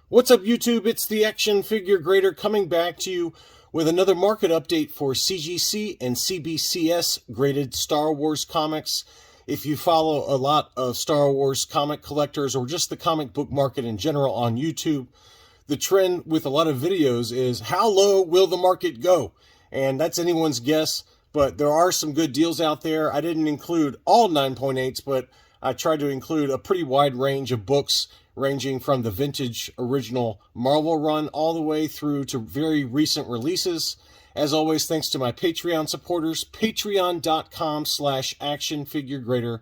What's up, YouTube? It's the Action Figure Grader coming back to you with another market update for CGC and CBCS graded Star Wars comics. If you follow a lot of Star Wars comic collectors or just the comic book market in general on YouTube, the trend with a lot of videos is how low will the market go? And that's anyone's guess, but there are some good deals out there. I didn't include all 9.8s, but I tried to include a pretty wide range of books ranging from the vintage original Marvel run all the way through to very recent releases. As always, thanks to my Patreon supporters. Patreon.com/actionfiguregrader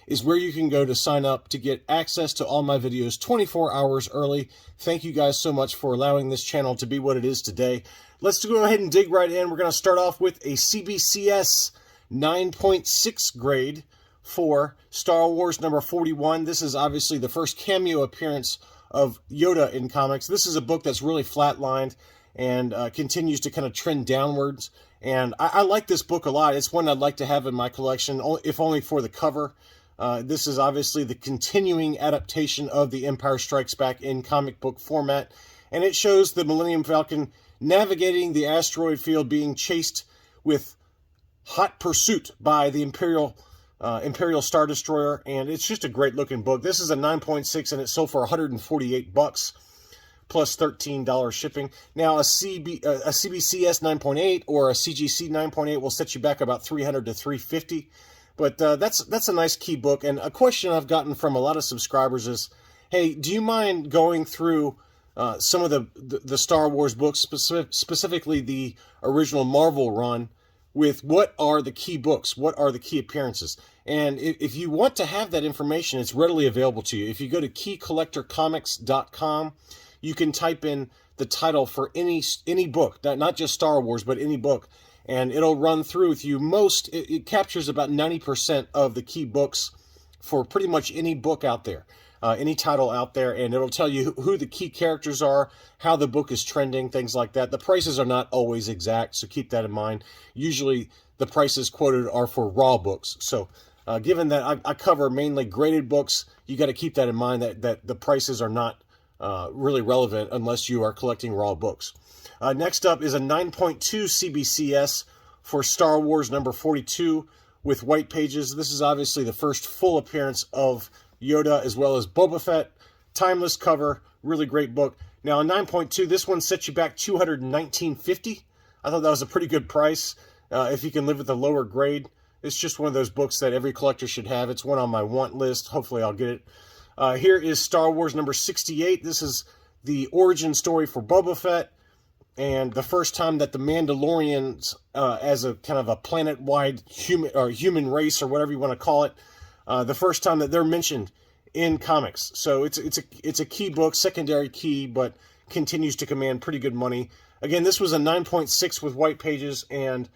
is where you can go to sign up to get access to all my videos 24 hours early. Thank you guys so much for allowing this channel to be what it is today. Let's go ahead and dig right in. We're going to start off with a CBCS 9.6 grade for Star Wars number 41. This is obviously the first cameo appearance of Yoda in comics. This is a book that's really flatlined and continues to kind of trend downwards. And I like this book a lot. It's one I'd like to have in my collection, if only for the cover. This is obviously the continuing adaptation of The Empire Strikes Back in comic book format. And it shows the Millennium Falcon navigating the asteroid field, being chased with hot pursuit by the Imperial Star Destroyer, and it's just a great looking book. This is a 9.6 and it sold for $148 plus $13 shipping. Now a CBCS 9.8 or a CGC 9.8 will set you back about $300 to $350, but that's a nice key book. And a question I've gotten from a lot of subscribers is, hey, do you mind going through some of the Star Wars books, specifically the original Marvel run, with what are the key books, what are the key appearances? And if you want to have that information, it's readily available to you. If you go to keycollectorcomics.com, you can type in the title for any book, not just Star Wars, but any book, and it'll run through with you. It captures about 90% of the key books for pretty much any book out there. Any title out there, and it'll tell you who the key characters are, how the book is trending, things like that. The prices are not always exact, so keep that in mind. Usually the prices quoted are for raw books. So given that I cover mainly graded books, you got to keep that in mind, that the prices are not really relevant unless you are collecting raw books. Next up is a 9.2 CBCS for Star Wars number 42 with white pages. This is obviously the first full appearance of Yoda as well as Boba Fett. Timeless cover, really great book. Now a 9.2, this one sets you back $219.50. I thought that was a pretty good price if you can live with the lower grade. It's just one of those books that every collector should have. It's one on my want list. Hopefully I'll get it. Here is Star Wars number 68. This is the origin story for Boba Fett, and the first time that the Mandalorians, as a kind of a planet-wide human race or whatever you want to call it, the first time that they're mentioned in comics. So it's a key book, secondary key, but continues to command pretty good money. Again, this was a 9.6 with white pages, and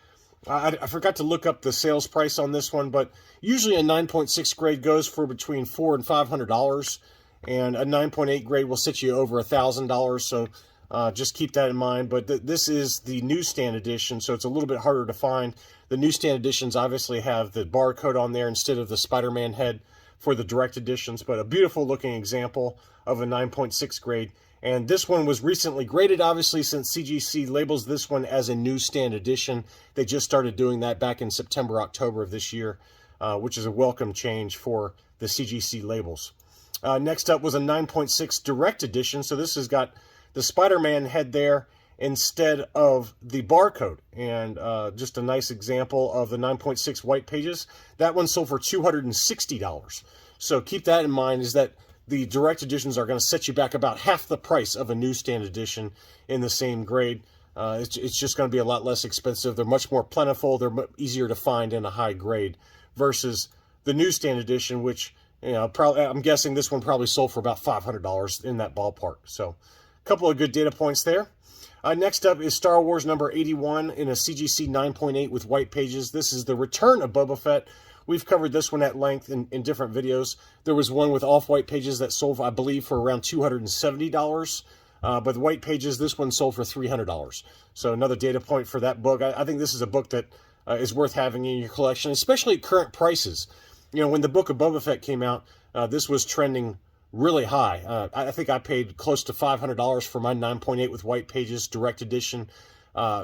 I forgot to look up the sales price on this one, but usually a 9.6 grade goes for between $400 and $500, and a 9.8 grade will set you over $1,000. So just keep that in mind. But this is the newsstand edition, so it's a little bit harder to find. The newsstand editions obviously have the barcode on there instead of the Spider-Man head for the direct editions, but a beautiful looking example of a 9.6 grade. And this one was recently graded, obviously, since CGC labels this one as a newsstand edition. They just started doing that back in September, October of this year, which is a welcome change for the CGC labels. Next up was a 9.6 direct edition. So this has got the Spider-Man head there instead of the barcode, and just a nice example of the 9.6 white pages. That one sold for $260. So keep that in mind, is that the direct editions are going to set you back about half the price of a newsstand edition in the same grade. It's just going to be a lot less expensive. They're much more plentiful. They're easier to find in a high grade versus the newsstand edition, which, you know, I'm guessing this one probably sold for about $500 in that ballpark. So a couple of good data points there. Next up is Star Wars number 81 in a CGC 9.8 with white pages. This is the return of Boba Fett. We've covered this one at length in different videos. There was one with off-white pages that sold, I believe, for around $270. But the white pages, this one sold for $300. So another data point for that book. I think this is a book that is worth having in your collection, especially at current prices. You know, when the book of Boba Fett came out, this was trending really high. I think I paid close to $500 for my 9.8 with white pages direct edition.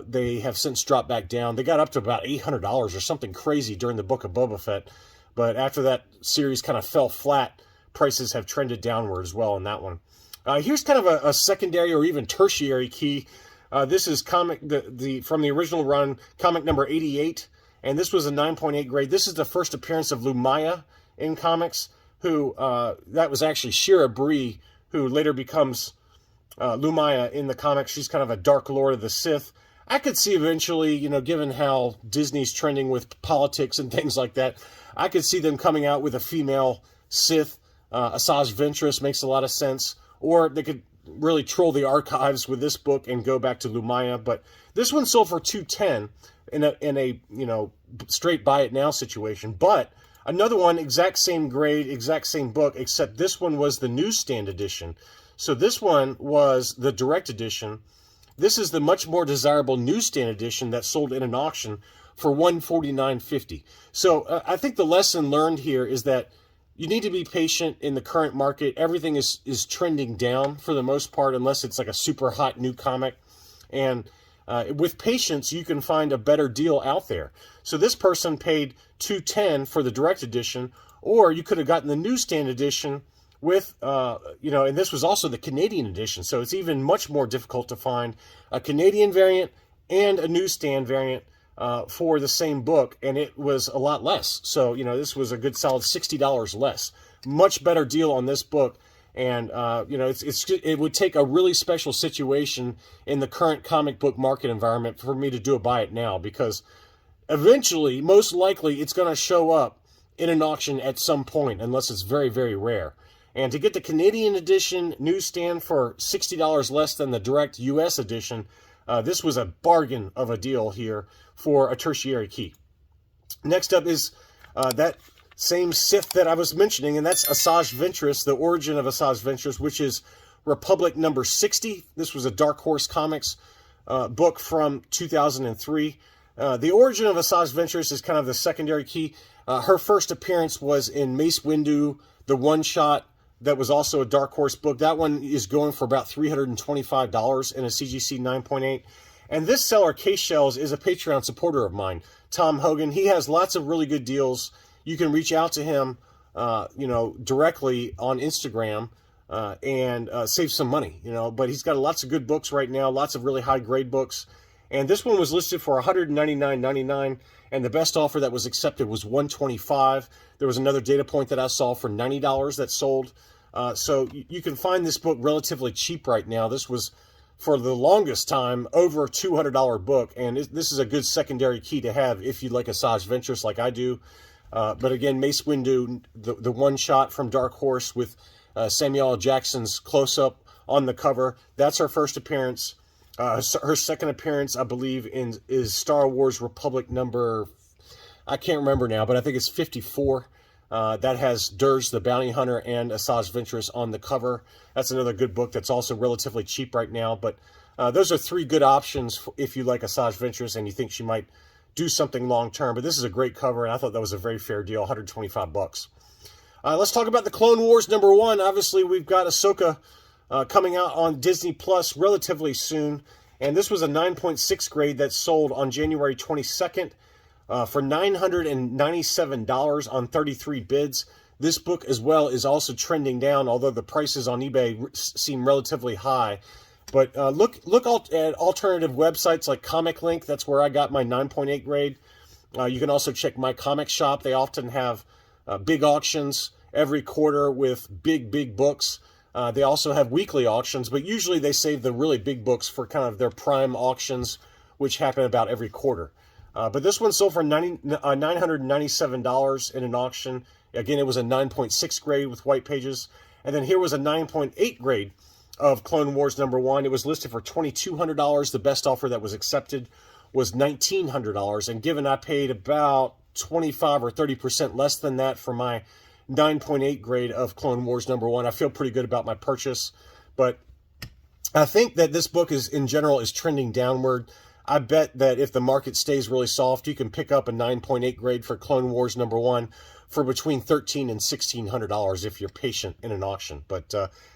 They have since dropped back down. They got up to about $800 or something crazy during the Book of Boba Fett. But after that series kind of fell flat, prices have trended downward as well on that one. Here's kind of a secondary or even tertiary key. This is comic from the original run, comic number 88, and this was a 9.8 grade. This is the first appearance of Lumaya in comics, who that was actually Shira Bree, who later becomes Lumaya in the comics. She's kind of a Dark Lord of the Sith. I could see eventually, you know, given how Disney's trending with politics and things like that, I could see them coming out with a female Sith. Asajj Ventress makes a lot of sense. Or they could really troll the archives with this book and go back to Lumaya. But this one sold for $210 in a you know, straight buy it now situation. But another one, exact same grade, exact same book, except this one was the newsstand edition. So this one was the direct edition. This is the much more desirable newsstand edition that sold in an auction for $149.50. So I think the lesson learned here is that you need to be patient in the current market. Everything is trending down for the most part, unless it's like a super hot new comic. And with patience, you can find a better deal out there. So this person paid $210 for the direct edition, or you could have gotten the newsstand edition with, you know, and this was also the Canadian edition. So it's even much more difficult to find a Canadian variant and a newsstand variant for the same book, and it was a lot less. So, you know, this was a good solid $60 less. Much better deal on this book. And, you know, it would take a really special situation in the current comic book market environment for me to do a buy it now, because eventually, most likely, it's going to show up in an auction at some point, unless it's very, very rare. And to get the Canadian edition newsstand for $60 less than the direct US edition, this was a bargain of a deal here for a tertiary key. Next up is that same Sith that I was mentioning, and that's Asajj Ventress, the origin of Asajj Ventress, which is Republic number 60. This was a Dark Horse Comics book from 2003. The origin of Asajj Ventress is kind of the secondary key. Her first appearance was in Mace Windu, the one-shot that was also a Dark Horse book. That one is going for about $325 in a CGC 9.8. And this seller, Case Shells, is a Patreon supporter of mine, Tom Hogan. He has lots of really good deals. You can reach out to him, you know, directly on Instagram and save some money, you know. But he's got lots of good books right now, lots of really high-grade books. And this one was listed for $199.99, and the best offer that was accepted was $125. There was another data point that I saw for $90 that sold. So you can find this book relatively cheap right now. This was, for the longest time, over a $200 book, and this is a good secondary key to have if you like Asajj Ventress like I do. But again, Mace Windu, the one-shot from Dark Horse with Samuel L. Jackson's close-up on the cover, that's her first appearance. Her second appearance, I believe, is Star Wars Republic number, I can't remember now, but I think it's 54. That has Dirge the Bounty Hunter and Asajj Ventress on the cover. That's another good book that's also relatively cheap right now. But those are three good options if you like Asajj Ventress and you think she might do something long-term. But this is a great cover, and I thought that was a very fair deal, $125. Let's talk about the Clone Wars #1. Obviously, we've got Ahsoka coming out on Disney Plus relatively soon. And this was a 9.6 grade that sold on January 22nd. For $997 on 33 bids. This book as well is also trending down, although the prices on eBay seem relatively high. But look at alternative websites like Comic Link. That's where I got my 9.8 grade. You can also check My Comic Shop. They often have big auctions every quarter with big books. They also have weekly auctions, but usually they save the really big books for kind of their prime auctions, which happen about every quarter. But this one sold for $997 in an auction. Again, it was a 9.6 grade with white pages. And then here was a 9.8 grade of Clone Wars #1. It was listed for $2,200. The best offer that was accepted was $1,900. And given I paid about 25 or 30% less than that for my 9.8 grade of Clone Wars #1, I feel pretty good about my purchase. But I think that this book in general is trending downward. I bet that if the market stays really soft, you can pick up a 9.8 grade for Clone Wars #1 for between $1,300 and $1,600 if you're patient in an auction. But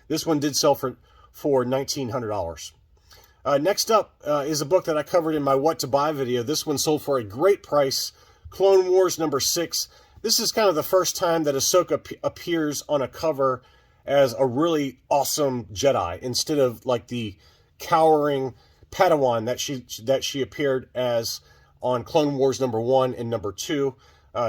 this one did sell for $1,900. Next up is a book that I covered in my What to Buy video. This one sold for a great price, Clone Wars #6. This is kind of the first time that Ahsoka appears on a cover as a really awesome Jedi, instead of like the cowering Padawan that she appeared as on Clone Wars #1 and #2.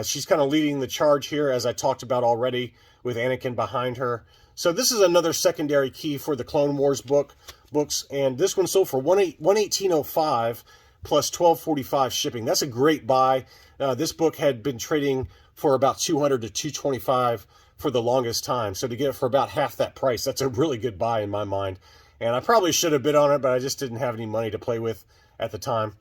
She's kind of leading the charge here, as I talked about already, with Anakin behind her. So this is another secondary key for the Clone Wars books, and this one sold for $118.05 plus $12.45 shipping. That's a great buy. This book had been trading for about $200 to $225 for the longest time, so to get it for about half that price, that's a really good buy in my mind. And I probably should have bid on it, but I just didn't have any money to play with at the time.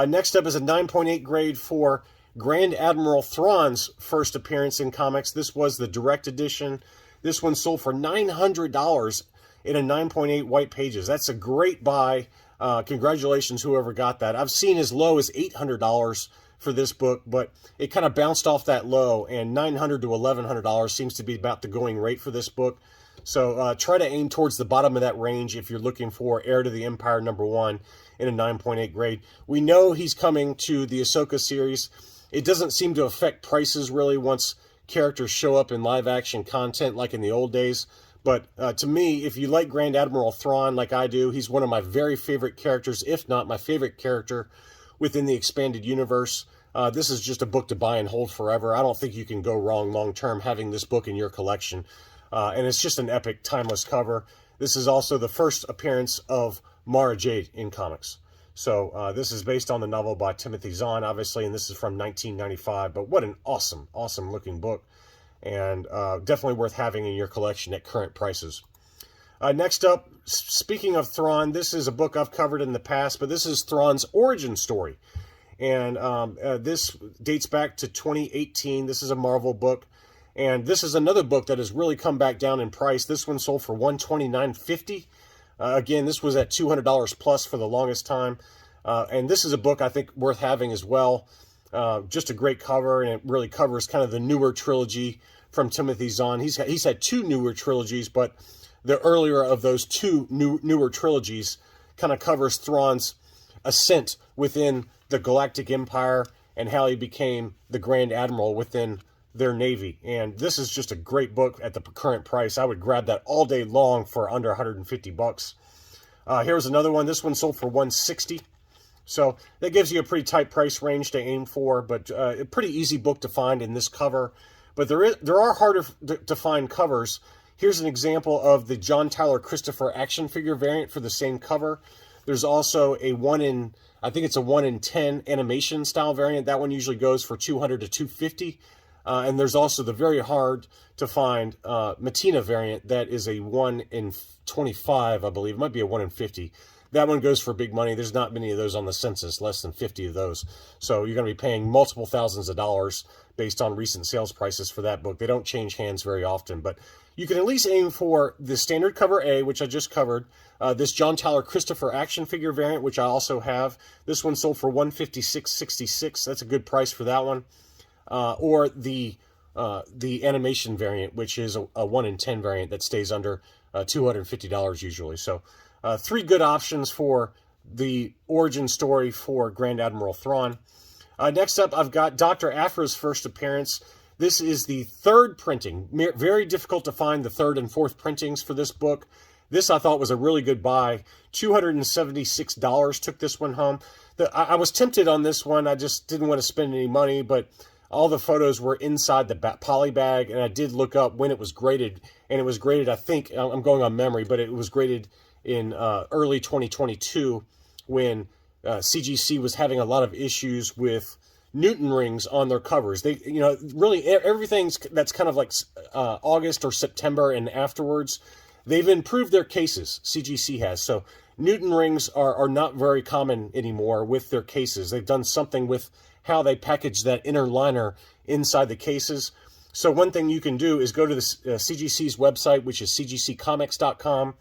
Next up is a 9.8 grade for Grand Admiral Thrawn's first appearance in comics. This was the direct edition. This one sold for $900 in a 9.8 white pages. That's a great buy. Congratulations, whoever got that. I've seen as low as $800 for this book, but it kind of bounced off that low, and $900 to $1,100 seems to be about the going rate for this book. So try to aim towards the bottom of that range if you're looking for Heir to the Empire #1 in a 9.8 grade. We know he's coming to the Ahsoka series. It doesn't seem to affect prices really once characters show up in live action content like in the old days. But to me, if you like Grand Admiral Thrawn like I do, he's one of my very favorite characters, if not my favorite character within the expanded universe. This is just a book to buy and hold forever. I don't think you can go wrong long-term having this book in your collection. And it's just an epic, timeless cover. This is also the first appearance of Mara Jade in comics. So this is based on the novel by Timothy Zahn, obviously, and this is from 1995. But what an awesome, awesome looking book. And definitely worth having in your collection at current prices. Next up, speaking of Thrawn, this is a book I've covered in the past, but this is Thrawn's origin story. And this dates back to 2018. This is a Marvel book. And this is another book that has really come back down in price. This one sold for $129.50. Again, this was at $200 plus for the longest time. And this is a book I think worth having as well. Just a great cover, and it really covers kind of the newer trilogy from Timothy Zahn. He's had two newer trilogies, but the earlier of those two newer trilogies kind of covers Thrawn's ascent within the Galactic Empire and how he became the Grand Admiral within their Navy. And this is just a great book at the current price. I would grab that all day long for under 150 bucks. Here's another one. This one sold for $160. So that gives you a pretty tight price range to aim for, but a pretty easy book to find in this cover. But there are harder to find covers. Here's an example of the John Tyler Christopher action figure variant for the same cover. There's also a 1 in 10 animation style variant. That one usually goes for $200 to $250. And there's also the very hard to find Matina variant that is a 1 in 25, I believe. It might be a 1 in 50. That one goes for big money. There's not many of those on the census, less than 50 of those. So you're going to be paying multiple thousands of dollars based on recent sales prices for that book. They don't change hands very often, but you can at least aim for the standard cover A, which I just covered, this John Tyler Christopher action figure variant, which I also have. This one sold for $156.66. That's a good price for that one. Or the animation variant, which is a 1 in 10 variant that stays under $250 usually. So three good options for the origin story for Grand Admiral Thrawn. Next up, I've got Dr. Afro's first appearance. This is the third printing. Very difficult to find the third and fourth printings for this book. This I thought was a really good buy. $276 took this one home. I was tempted on this one. I just didn't want to spend any money, but all the photos were inside the poly bag, and I did look up when it was graded, and it was graded, I think, I'm going on memory, but it was graded in early 2022 when CGC was having a lot of issues with Newton rings on their covers. They, really everything's that's kind of like August or September and afterwards, they've improved their cases, CGC has. So Newton rings are not very common anymore with their cases. They've done something with how they package that inner liner inside the cases. So one thing you can do is go to the CGC's website, which is cgccomics.com,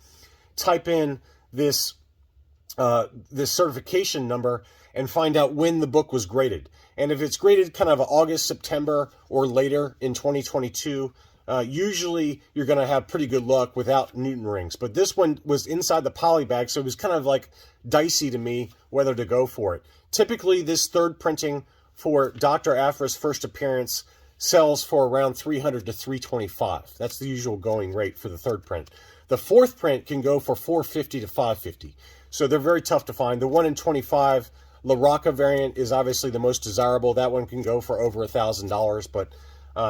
type in this certification number and find out when the book was graded. And if it's graded kind of August, September, or later in 2022, usually you're going to have pretty good luck without Newton rings. But this one was inside the poly bag, so it was kind of like dicey to me whether to go for it. Typically, this third printing for Dr. Afro's first appearance sells for around $300 to $325. That's the usual going rate for the third print. The fourth print can go for $450 to $550. So they're very tough to find. The 1 in 25 La Rocca variant is obviously the most desirable. That one can go for over $1,000, but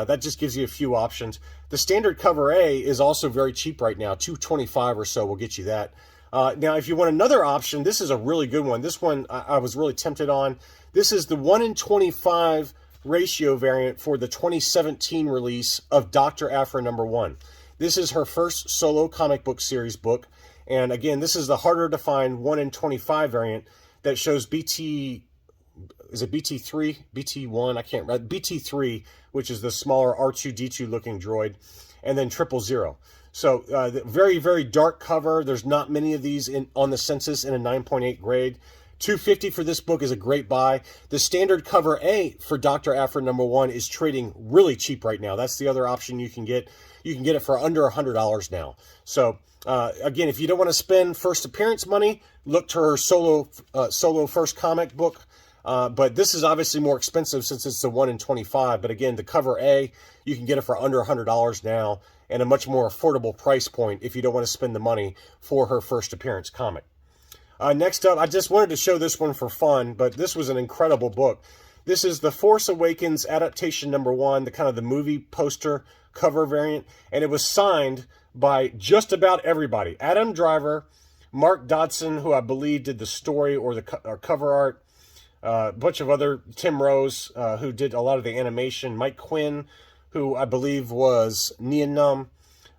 that just gives you a few options. The standard cover A is also very cheap right now. $225 or so will get you that. Now, if you want another option, this is a really good one. This one I was really tempted on. This is the 1 in 25 ratio variant for the 2017 release of Dr. Afro #1. This is her first solo comic book series book. And again, this is the harder to find 1 in 25 variant that shows BT, is it BT3? BT1? I can't remember. BT3, which is the smaller R2-D2 looking droid, and then 000. So very, very dark cover. There's not many of these on the census in a 9.8 grade. $250 for this book is a great buy. The standard cover A for Dr. Afro #1 is trading really cheap right now. That's the other option you can get. You can get it for under $100 now. So again, if you don't want to spend first appearance money, look to her solo first comic book. But this is obviously more expensive since it's the 1 in 25. But again, the cover A, you can get it for under $100 now and a much more affordable price point if you don't want to spend the money for her first appearance comic. Next up, I just wanted to show this one for fun, but this was an incredible book. This is the Force Awakens adaptation #1, the kind of the movie poster cover variant, and it was signed by just about everybody. Adam Driver, Mark Dodson, who I believe did the story or the cover art, a bunch of other, Tim Rose, who did a lot of the animation, Mike Quinn, who I believe was Neonum,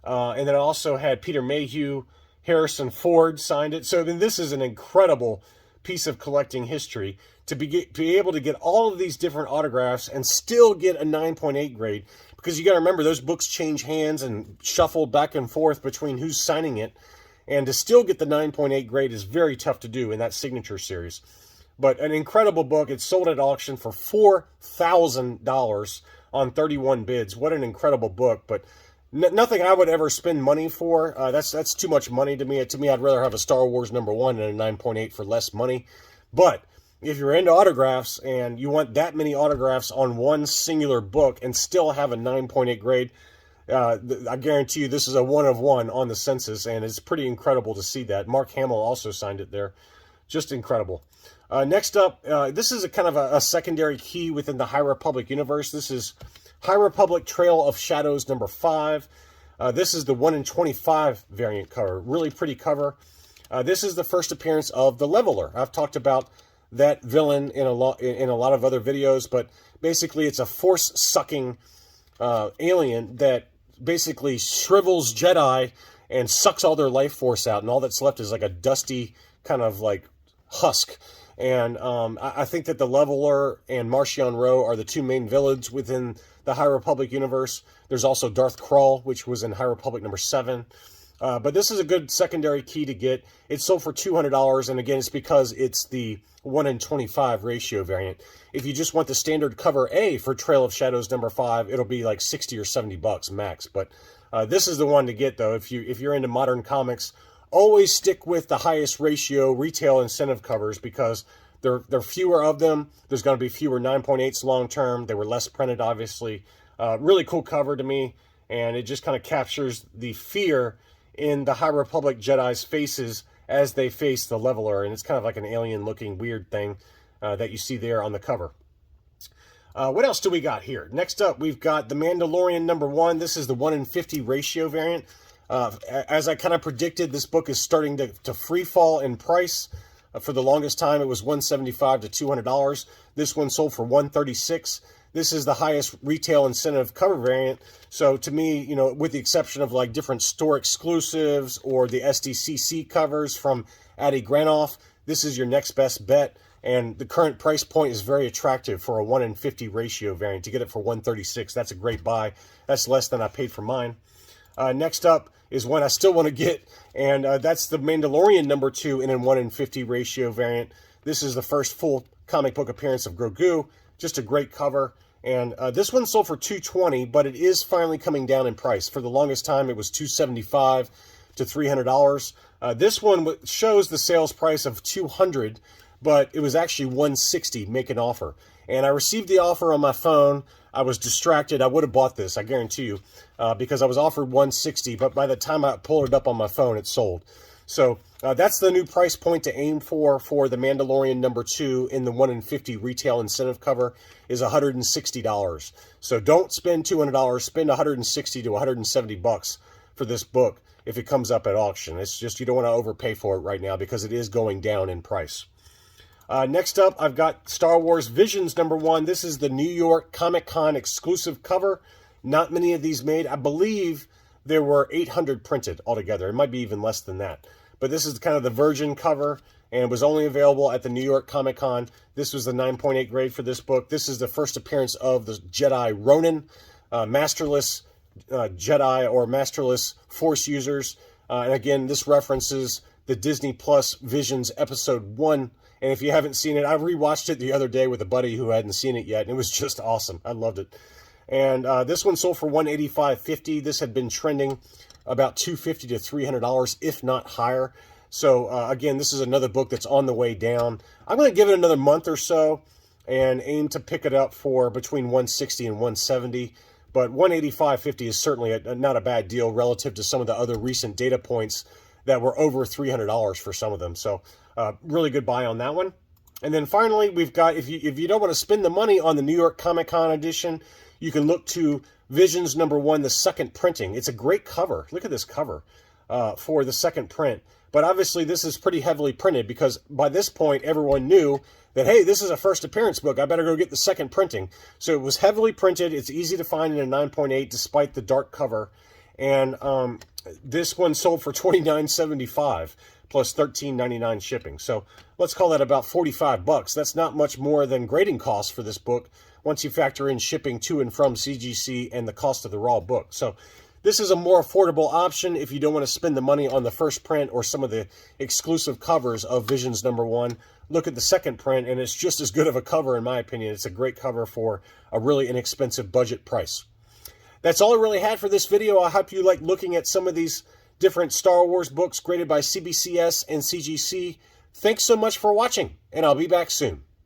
and then I also had Peter Mayhew, Harrison Ford signed it. So I mean, this is an incredible piece of collecting history to be able to get all of these different autographs and still get a 9.8 grade, because you got to remember those books change hands and shuffle back and forth between who's signing it, and to still get the 9.8 grade is very tough to do in that signature series. But an incredible book. It's sold at auction for $4,000 on 31 bids. What an incredible book. But nothing I would ever spend money for. That's too much money to me. To me, I'd rather have a Star Wars #1 than a 9.8 for less money. But if you're into autographs and you want that many autographs on one singular book and still have a 9.8 grade, I guarantee you this is a 1 of 1 on the census, and it's pretty incredible to see that. Mark Hamill also signed it there. Just incredible. Next up, this is a kind of a secondary key within the High Republic universe. This is High Republic Trail of Shadows #5. This is the 1 in 25 variant cover. Really pretty cover. This is the first appearance of the Leveler. I've talked about that villain in a lot of other videos, but basically it's a force-sucking alien that basically shrivels Jedi and sucks all their life force out, and all that's left is like a dusty kind of like husk. And I think that the Leveler and Marchion Ro are the two main villains within the High Republic universe. There's also Darth Krall, which was in High Republic #7. But this is a good secondary key to get. It's sold for $200, and again, it's because it's the 1 in 25 ratio variant. If you just want the standard cover A for Trail of Shadows #5, it'll be like $60 or $70 max. But this is the one to get, though. If you're into modern comics, always stick with the highest ratio retail incentive covers, because there are fewer of them. There's going to be fewer 9.8s long term. They were less printed, obviously. Really cool cover to me, and it just kind of captures the fear in the High Republic Jedi's faces as they face the Leveler, and it's kind of like an alien-looking weird thing that you see there on the cover. What else do we got here? Next up, we've got the Mandalorian #1. This is the 1 in 50 ratio variant. As I kind of predicted, this book is starting to free fall in price. For the longest time, it was $175 to $200. This one sold for $136. This is the highest retail incentive cover variant. So to me, you know, with the exception of like different store exclusives or the SDCC covers from Adi Granoff, this is your next best bet. And the current price point is very attractive for a 1 in 50 ratio variant. To get it for $136, that's a great buy. That's less than I paid for mine. Next up is one I still want to get, and that's the Mandalorian #2 in a 1 in 50 ratio variant. This is the first full comic book appearance of Grogu. Just a great cover. And this one sold for $220, but it is finally coming down in price. For the longest time, it was $275 to $300. This one shows the sales price of $200, but it was actually $160, make an offer. And I received the offer on my phone. I was distracted. I would have bought this, I guarantee you, because I was offered $160, but by the time I pulled it up on my phone, it sold. So that's the new price point to aim for the Mandalorian #2 in the 1 in 50 retail incentive cover is $160. So don't spend $200, spend $160 to $170 for this book if it comes up at auction. It's just you don't want to overpay for it right now because it is going down in price. Next up, I've got Star Wars Visions #1. This is the New York Comic-Con exclusive cover. Not many of these made. I believe there were 800 printed altogether. It might be even less than that. But this is kind of the virgin cover, and it was only available at the New York Comic-Con. This was the 9.8 grade for this book. This is the first appearance of the Jedi Ronin, masterless Jedi or masterless Force users. And again, this references the Disney Plus Visions Episode 1. And if you haven't seen it, I rewatched it the other day with a buddy who hadn't seen it yet, and it was just awesome. I loved it. And this one sold for $185.50. This had been trending about $250 to $300, if not higher. So again, this is another book that's on the way down. I'm going to give it another month or so and aim to pick it up for between $160 and $170. But $185.50 is certainly not a bad deal relative to some of the other recent data points that were over $300 for some of them. So really good buy on that one. And then finally, we've got, if you don't want to spend the money on the New York Comic-Con edition, you can look to Visions #1, the second printing. It's a great cover. Look at this cover for the second print. But obviously, this is pretty heavily printed because by this point, everyone knew that, hey, this is a first appearance book. I better go get the second printing. So it was heavily printed. It's easy to find in a 9.8 despite the dark cover. And this one sold for $29.75 plus $13.99 shipping. So let's call that about $45. That's not much more than grading costs for this book once you factor in shipping to and from CGC and the cost of the raw book. So this is a more affordable option if you don't want to spend the money on the first print or some of the exclusive covers of Visions #1. Look at the second print, and it's just as good of a cover, in my opinion. It's a great cover for a really inexpensive budget price. That's all I really had for this video. I hope you like looking at some of these different Star Wars books graded by CBCS and CGC. Thanks so much for watching, and I'll be back soon.